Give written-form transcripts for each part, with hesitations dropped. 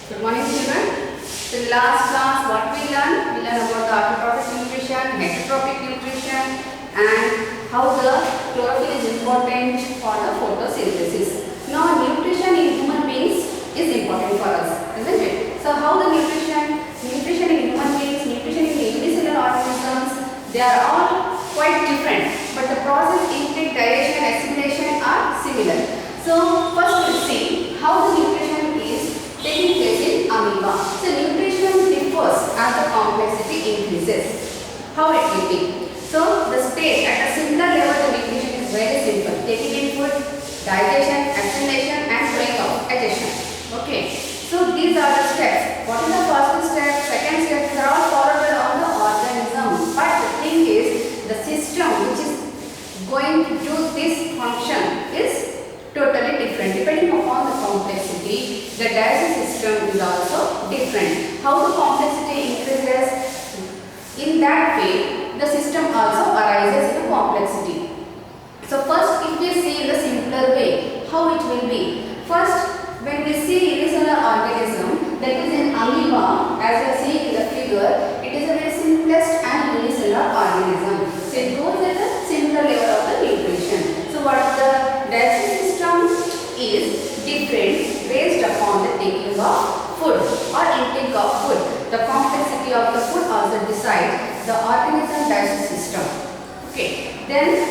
Good morning, children. So, in last class, what we learned? We learned about the autotrophic nutrition, heterotrophic nutrition, and how the chlorophyll is important for the photosynthesis. Now, nutrition in human beings is important for us, isn't it? So, how the nutrition in human beings, nutrition in unicellular organisms, they are all quite different, but the process, intake, digestion, assimilation are similar. So, first we'll see how the nutrition is taking place in amoeba. So, nutrition differs as the complexity increases. How it will be? So, the stage at a simpler level, the nutrition is very simple. Taking in food, digestion, assimilation, and breakup, digestion. Okay. So, these are the steps. What is the first step? Second step, they are all followed by all the organism. But the thing is, the system which is going to do this function is totally different. Depending upon the complexity, the digestive system is also different. How the complexity increases, in that way, the system also arises in a complexity. So first, if we see in the simpler way, how it will be. First, when we see unicellular organism, that is in amoeba, as you see in the figure, it is a very simplest and unicellular organism. So it goes at a simpler level of the nutrition. So what the digestive system is different based upon the taking of food or intake of food. The complexity of the food also decides the organism digestive system. Okay. Then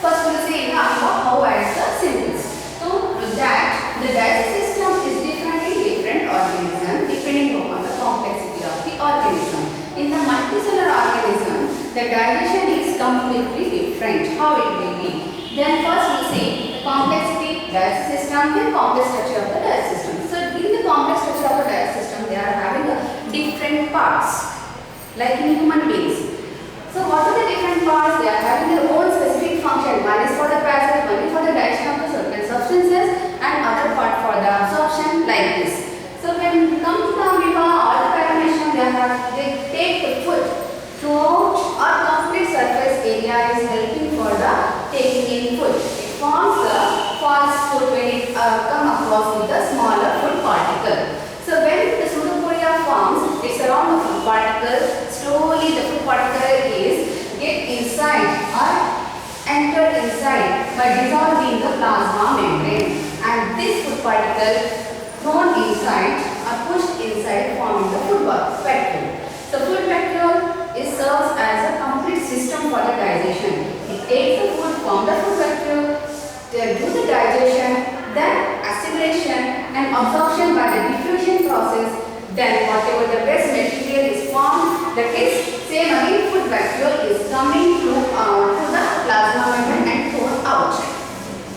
first we will see in amoeba how acts the symbols. So that the digestive system is different in different organisms depending upon the complexity of the organism. In the multicellular organism, the digestion is completely different. How it will be? Then first we see the complexity digestive system, then complex structure of the digestive system. So in the complex structure of the digestive system, they are having different parts, like in human beings. So what are the different parts? They are having their own specific function. One is for the passage, one is for the digestion of the certain substances, and other part for the absorption, like this. So when it comes to the amoeba or the paramecium, they take the food throughout or complete surface area is helping for the taking in food. It forms the false food when it come across with the smaller food particle. So when the pseudopodia forms, it's around the food particle. Slowly the food particle is get inside or entered inside by dissolving the plasma membrane, and this food particle thrown inside or pushed inside forming the food vacuole. So food vacuole is serves as a complete system for the digestion. It takes the food from the food vacuole, then do the digestion, then assimilation and absorption by the diffusion process. Then whatever the waste material is formed, that is same again food vacuole is coming through to the plasma membrane and thrown out.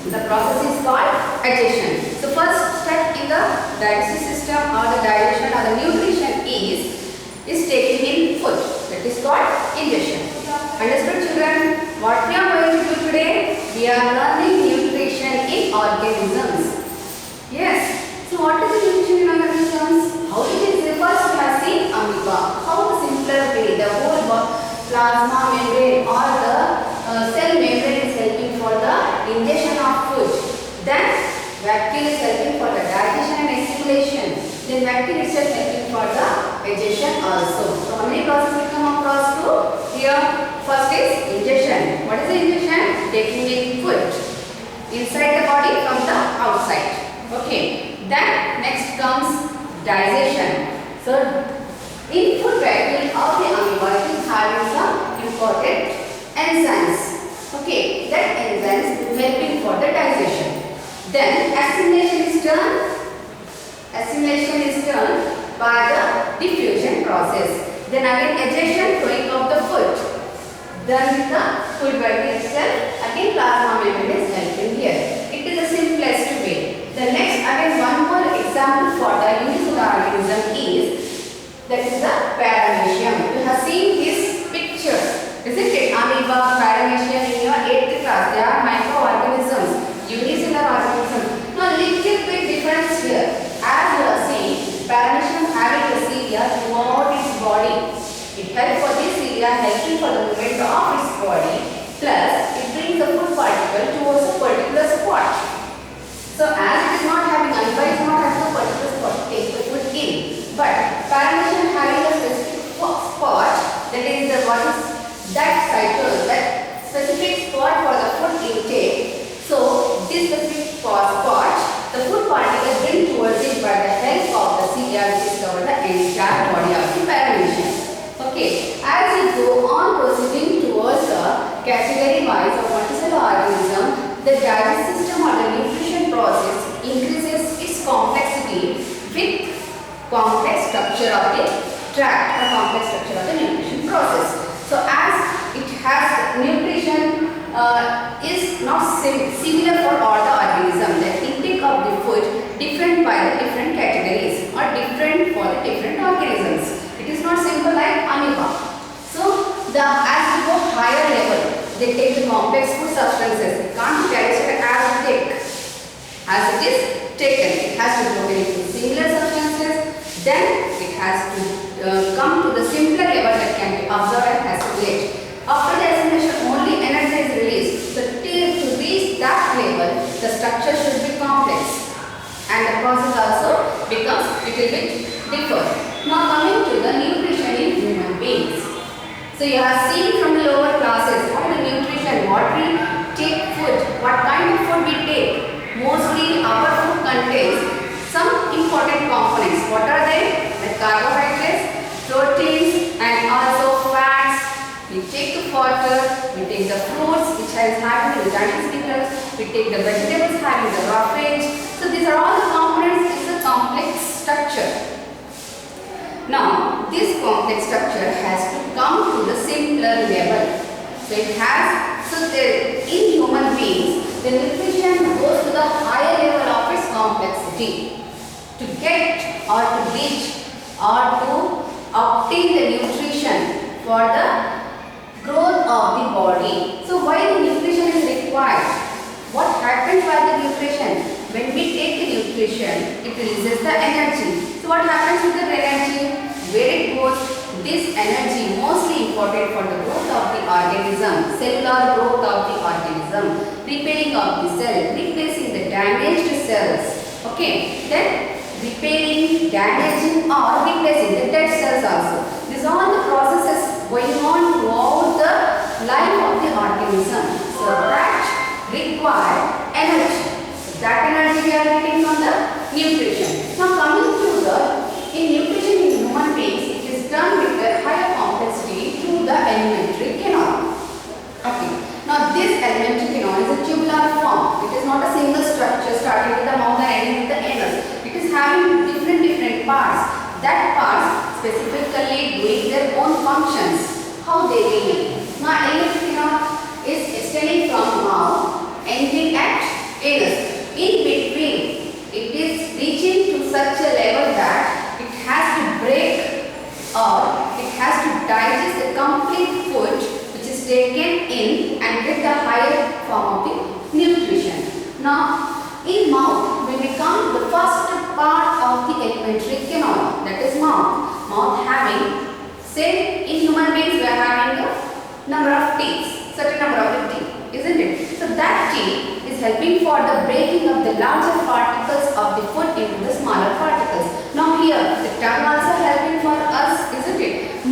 The process is called digestion. So first step in the digestive system or the digestion or the nutrition is taking in food. That is called ingestion. Understood, children? What we are going to do today? We are learning nutrition in organisms. Yes. So what is the nutrition in organisms? How it is? First we have seen amoeba. How the simpler way, the whole plasma membrane or the cell membrane is helping for the ingestion of food. Then vacuole is helping for the digestion and assimilation. Then vacuole itself helping for the digestion also. So how many processes we come across to? Here first is ingestion. What is the ingestion? Taking in food inside the body from the outside. Okay. Then next comes digestion. So in food vacuole of the amoeba it is having some important enzymes. Okay, that enzymes is helping for the digestion. Then assimilation is done. Assimilation is done by the diffusion process. Then again digestion, throwing of the food. Then the food vacuole itself, again plasma membrane is helping here. It is the simplest way. The next again one more example for the unicellular organism is, that is the paramecium. You have seen this picture, isn't it? Amoeba, paramecium in your 8th class. They are microorganisms, unicellular organisms. Now little bit difference here. As you have seen, paramecium having the cilia throughout its body. It helps for this cilia, helping for the movement of its body. Plus, it brings the food particle towards a particular spot. So as it is not having amoeba is not having a particular spot. complex structure of the tract or complex structure of the nutrition process. So as it has nutrition is not similar for all the organisms. The intake of the food different by the different categories or different for the different organisms. It is not simple like amoeba. So as we go higher level, they take the complex food substances. It can't be digested as thick as it is taken. It has to go into similar substances. Then it has to come to the simpler level that can be absorbed and assimilate. After the assimilation, only energy is released. So to reach that level, the structure should be complex, and the process also becomes little bit different. Now coming to the nutrition in human beings. So you have seen from the lower classes what the nutrition, what we take food, what kind of food we take. Mostly our food contains some important components. What are they? The carbohydrates, proteins and also fats. We take the water, we take the fruits which has having the vitamins, minerals, we take the vegetables having the roughage. So these are all the components. It's a complex structure. Now this complex structure has to come to the simpler level. So it has, in human beings, the nutrition goes to the higher level of its complexity. To get or to reach or to obtain the nutrition for the growth of the body. So why the nutrition is required? What happens by the nutrition? When we take the nutrition, it releases the energy. So what happens with the energy? Where it goes? This energy mostly important for the growth of the organism, cellular growth of the organism, repairing of the cell, replacing the damaged cells. Okay, then repairing, damaging or replacing the dead cells also. These are all the processes going on throughout the life of the organism. So that require energy. So that energy we are getting from the nutrition. Now coming to the nutrition in human beings, it is done with a higher complexity through the alimentary canal. Okay. Now this alimentary canal is a tubular form. It is not a single structure starting with the mouth and ending with the anus. It is having different parts. That parts specifically doing their own functions. How they relate. Now alimentary canal is extending from mouth, ending at anus. In between, it is reaching to such a level that it has to break or it has to digest the complete food which is taken in and get the higher form of the nutrition. Now, in mouth, when we come to the first part of the alimentary canal, that is mouth. Mouth having, say in human beings we are having a number of teeth, certain number of teeth, isn't it? So that teeth is helping for the breaking of the larger particles of the food into the smaller particles. Now here, the tongue also helping for us, isn't it?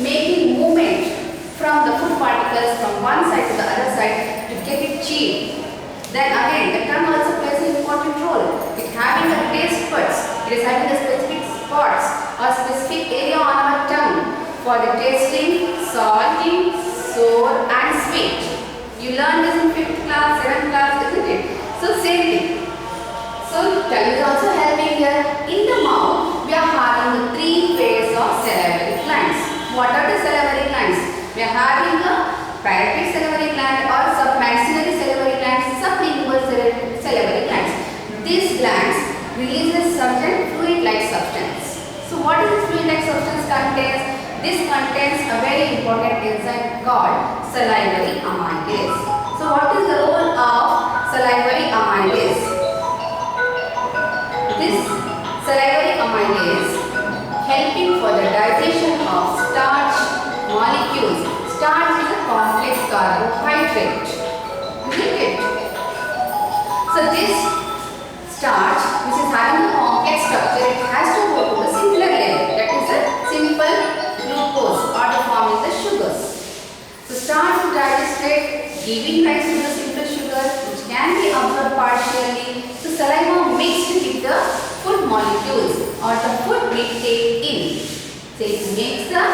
Making movement from the food particles from one side to the other side to get it chewed. Then again, the tongue also plays an important role. It having a taste buds. It is having the specific spots or specific area on our tongue for the tasting, salty, sour and sweet. You learned this in 5th class, 7th class, isn't it? So same thing. So tongue is also helping here. In the mouth, we are having the 3 pairs of salivary glands. What are the salivary glands? We are having a parotid salivary gland or submaxillary salivary glands, sublingual salivary glands. These glands releases certain fluid-like substance. So what is this fluid-like substance contains? This contains a very important enzyme called salivary amylase. So what is the role of salivary amylase? This salivary amylase helping for the digestion of starch molecules. Starch is a complex carbohydrate, isn't it? So this starch, which is having a complex structure, it has to go to the simpler level, that is a simple glucose or the forming the sugars. So starch is digested, giving rise to the simple sugar, which can be absorbed partially. So saliva mixed with the food molecules or the food we take in. So it makes the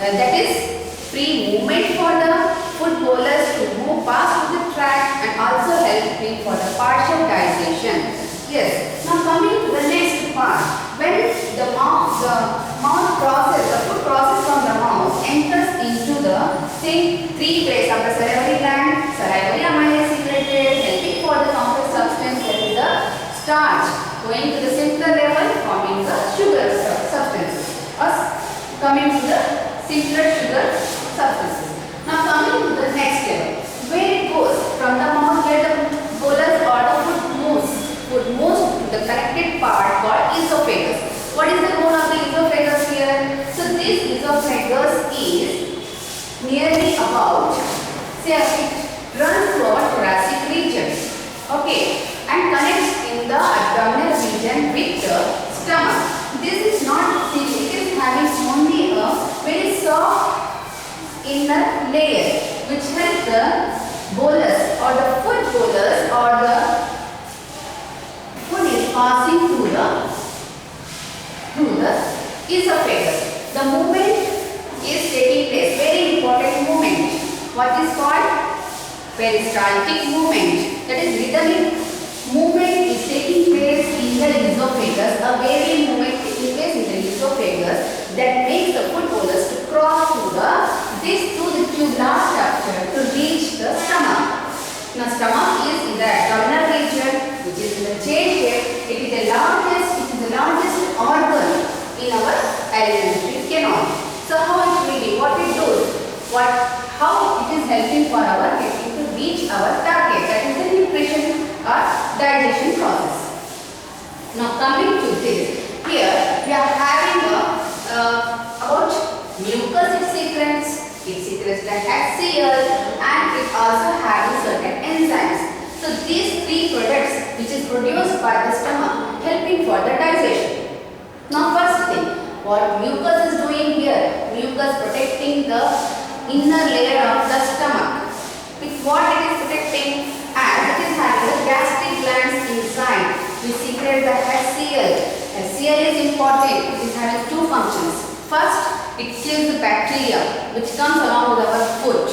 that is free movement for the food bolus to move past through the tract and also helping for the partial digestion. Yes. Now coming to the next part. When the going to the simpler level, forming the sugar substances. Coming to the simpler sugar substances. Now coming to the next level, where it goes from the mouth where the bolus or the food moves to the connected part called esophagus. What is the role of the esophagus here? So this esophagus is nearly about, say it runs through our thoracic region, okay, and connects in the abdominal region with the stomach. This is not thin, it is having only a very soft inner layer which helps the bolus or the food bolus or the food is passing through the esophagus. The movement is taking place, very important movement. What is called? Peristaltic movement. That is rhythmic movement is taking place in the esophagus. A varying movement taking place in the esophagus that makes the food bolus to cross through the tubular structure to reach the stomach. Now stomach is in the abdominal region which is in the J shape. It is the largest organ in our alimentary canal. So how it will be? What it does? How it is helping for our getting to reach our target, that is the nutrition or digestion process. Now coming to this, here we are having about mucus it secretes the HCl and it also having certain enzymes. So these three products which is produced by the stomach helping for the digestion. Now first thing, what mucus is doing here, mucus protecting the inner layer of the stomach. With what it is protecting, as it is having the gastric glands inside which secrete the HCl. HCl is important, it is having two functions. First, it kills the bacteria which comes along with our food.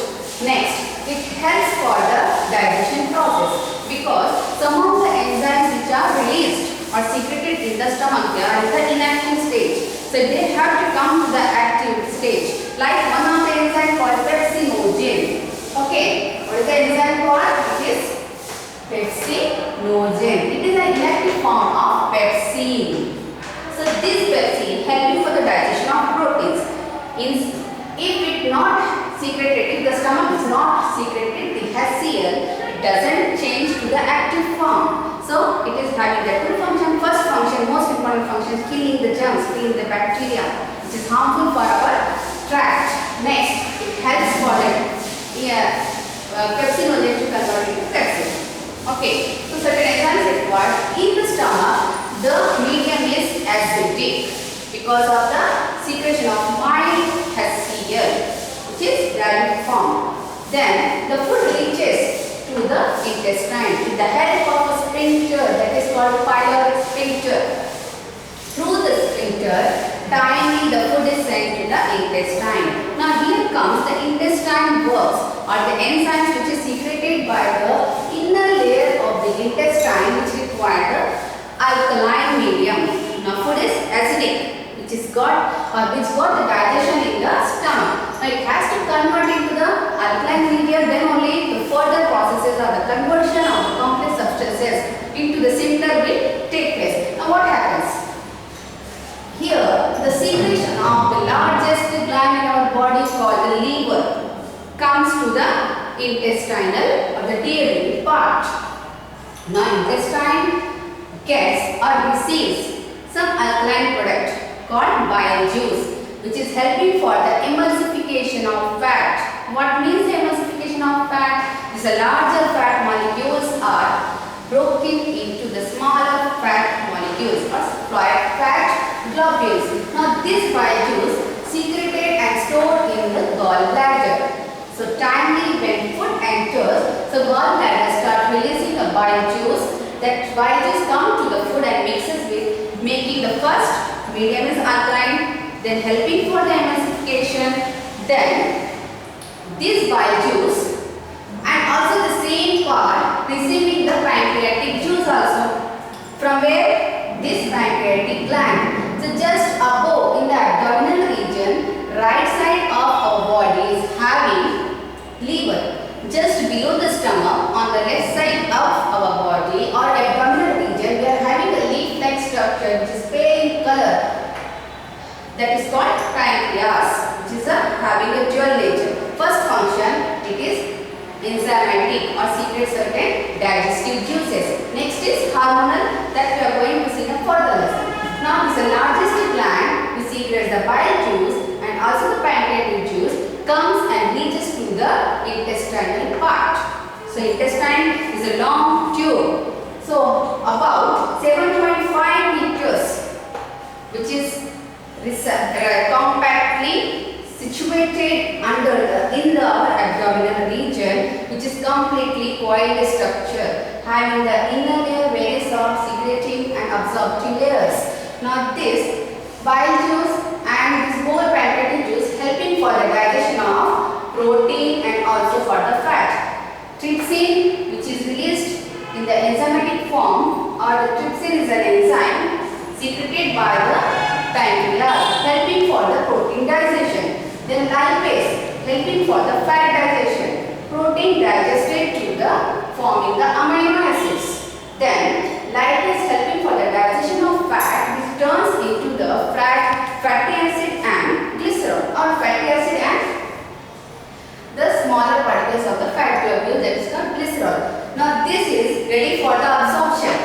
Next, it helps for the digestion process because some of the enzymes which are released or secreted in the stomach, they are in the inactive stage. So they have to come to the active stage. Like one of the enzyme called pepsinogen. Okay, what is the enzyme called? It is pepsinogen. It is an inactive form of pepsine. So this pepsine helping for the digestion of proteins. If it not secreted, if the stomach is not secreted the HCl, it doesn't change to the active form. So it is having the two function. First function, most important function, is killing the germs, killing the bacteria, which is harmful for our tract. Next, it helps for the pepsinogen to convert into pepsin. Okay, so certain enzymes required in the stomach. The medium is acidic because of the secretion of mild HCl, which is dilute form. Then the food reaches to the intestine with the help of a sphincter that is called pyloric sphincter. Through the sphincter, timely the food is sent to the intestine. Now here comes the intestine works or the enzymes which is secreted by the inner layer of the intestine which require the alkaline medium. Now food is acidic which got the digestion in the stomach. Now it has to convert into the alkaline medium, then only the further processes or the conversion of the complex substances into the simpler will take place. Now what happens? Here the secretion of the largest gland in our body called the liver comes to the intestinal or the dairy part. Now intestine gets or receives some alkaline product called bile juice which is helping for the emulsification of fat. What means the emulsification of fat? These larger fat molecules are broken into the smaller fat molecules or fat globules. Now this bile juice secreted and stored in the gallbladder. So timely when food enters, the gallbladder starts releasing a bile juice. That bile juice comes to the food and mixes with, making the first medium is alkaline, then helping for the emulsification, then this bile juice and also the same part receiving the pancreatic juice also. From where? This pancreatic gland. So just above in the abdominal region, right side of our body is having liver. Just below the stomach on the left side of our body or abdominal region, we are having a structure which is pale in color, that is called pancreas, which is having a dual nature. First function, it is enzymatic or secretes certain digestive juices. Next is hormonal, that we are going to see in a further lesson. Now this is the largest gland which secretes the bile juice and also the pancreatic juice comes and reaches to the intestinal part. So intestine is a long tube. So about 7.5 meters, which is compactly situated in the upper abdominal region, which is completely coiled structure, having the inner layer various of secreting and absorptive layers. Now this bile juice and this whole pancreatic juice helping for the digestion of protein and also for the fat. Trypsin, which is released in the enzymatic form, or the trypsin is an enzyme secreted by the pancreas, helping for the protein digestion. Then lipase, helping for the fat digestion. Protein digested to the forming the amino acids. Then lipase helping for the digestion of fat, which turns into the fatty acid and glycerol, or fatty acid and the smaller particles of the fat globule, that is called glycerol. Now this is ready for the absorption.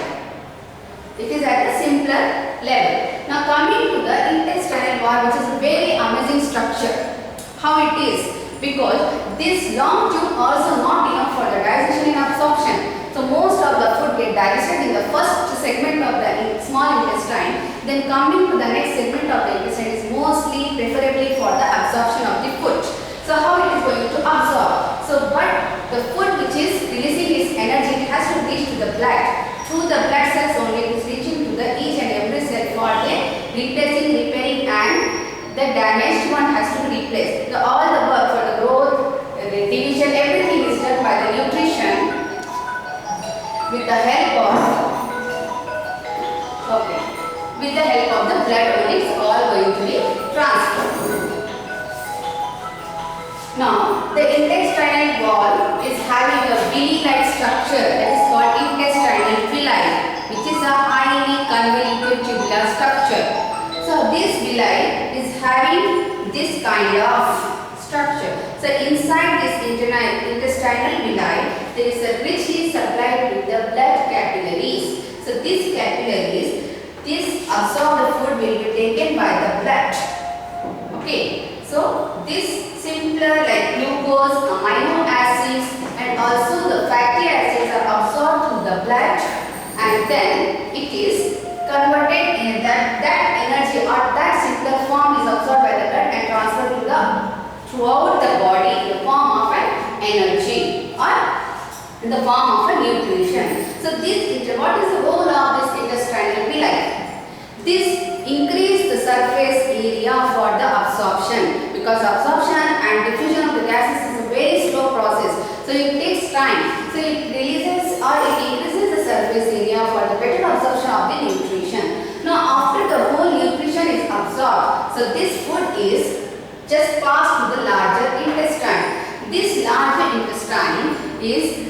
It is at a simpler level. Now coming to the intestinal wall, which is a very amazing structure. How it is? Because this long tube also not enough for the digestion and absorption. So most of the food get digested in the first segment of the small intestine. Then coming to the next segment of the intestine is mostly preferably for the absorption of the food. So how it is going to absorb? So but the food which is releasing its energy, it has to reach to the blood. Through the blood cells only, it is reaching to the each and every cell for the replacing, repairing, and the damaged one has to be replaced. So all the work for the growth, the division, everything is done by the nutrition with the help of the blood only. It's all going to be transferred. Now, the intestinal wall is having a villi-like structure, that is called intestinal villi, which is a highly convoluted tubular structure. So, this villi is having this kind of structure. So, inside this intestinal villi, there is a richly supplied with the blood capillaries. So, these capillaries, this absorb the food will be taken by the blood. Okay. So, this simpler like glucose, amino acids, and also the fatty acids are absorbed through the blood, and then it is converted in that energy or that simpler form is absorbed by the blood and transferred to throughout the body in the form of an energy or in the form of a nutrition. So, what is the role of this intestinal villi? This increase the surface area for the absorption, because absorption and diffusion of the gases is a very slow process. So it takes time. So it releases or it increases the surface area for the better absorption of the nutrition. Now after the whole nutrition is absorbed, so this food is just passed to the larger intestine. This larger intestine is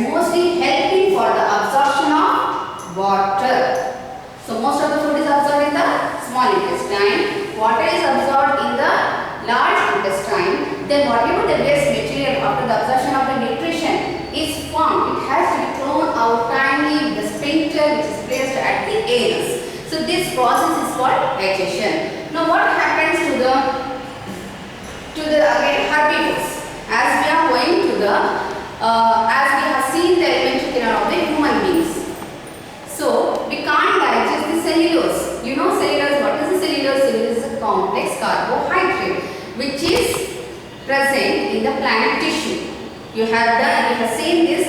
mostly helping for the absorption of water. So most of the food is absorbed in the small intestine. Water is absorbed in the large intestine. Then whatever the waste material after the absorption of the nutrition is formed, it has to be thrown out timely with the sphincter which is placed at the anus. So this process is called digestion. Now what happens to the again herbivores? As we are going to the as we have seen the elementary kingdom of the human beings. So, we can't digest the cellulose. You know cellulose, what is the cellulose? Cellulose is a complex carbohydrate which is present in the plant tissue. You have seen this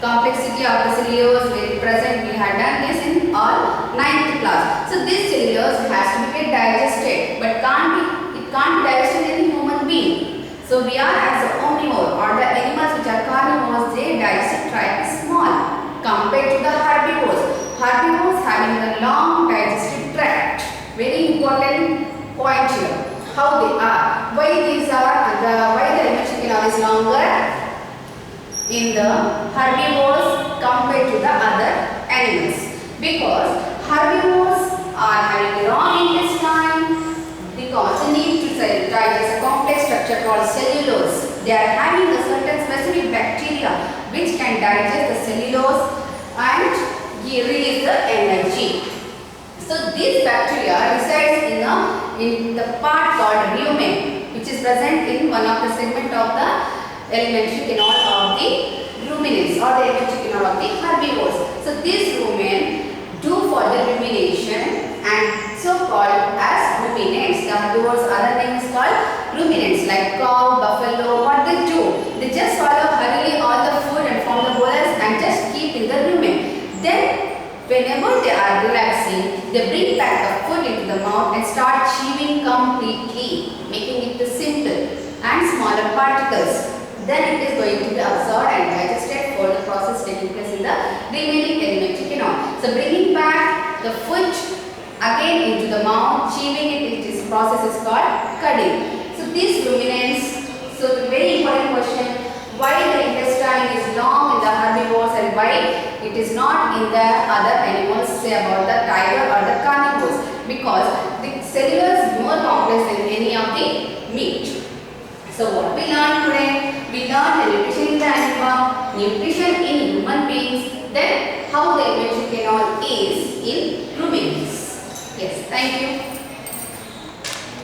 complexity of the cellulose very present. We had done this in our 9th class. So, this cellulose has to get digested, but it can't be digested in a human being. So, we are as an omnivore, or the animals which are carnivores, they digest tract is small compared to the herbivores. Herbivores having a long digestive tract. Very important point here. How they are. Why these are why the elementary canal is longer in the herbivores compared to the other animals? Because they are having a certain specific bacteria which can digest the cellulose and release the energy. So these bacteria resides in the part called rumen, which is present in one of the segment of the elementary canal of the ruminants or the elementary canal of the herbivores. So this rumen do for the rumination and so called as ruminants. The herbivores other name is called ruminants, like cow, buffalo. What they do? They just swallow thoroughly all the food and form the bolus and just keep in the rumen. Then whenever they are relaxing, they bring back the food into the mouth and start chewing completely, making it simple and smaller particles. Then it is going to be absorbed and digested for the process taking place in the remaining alimentary canal. So bringing back the food again into the mouth, chewing it, this process is called cutting. So these ruminants, so the very important question, why the intestine is long in the herbivores and why it is not in the other animals, say about the tiger or the carnivores? Because the cellulose is more complex than any of the meat. So what we learned today? We learned the nutrition in the animal, nutrition in human beings, then how the alimentary canal is in ruminants. Yes, thank you.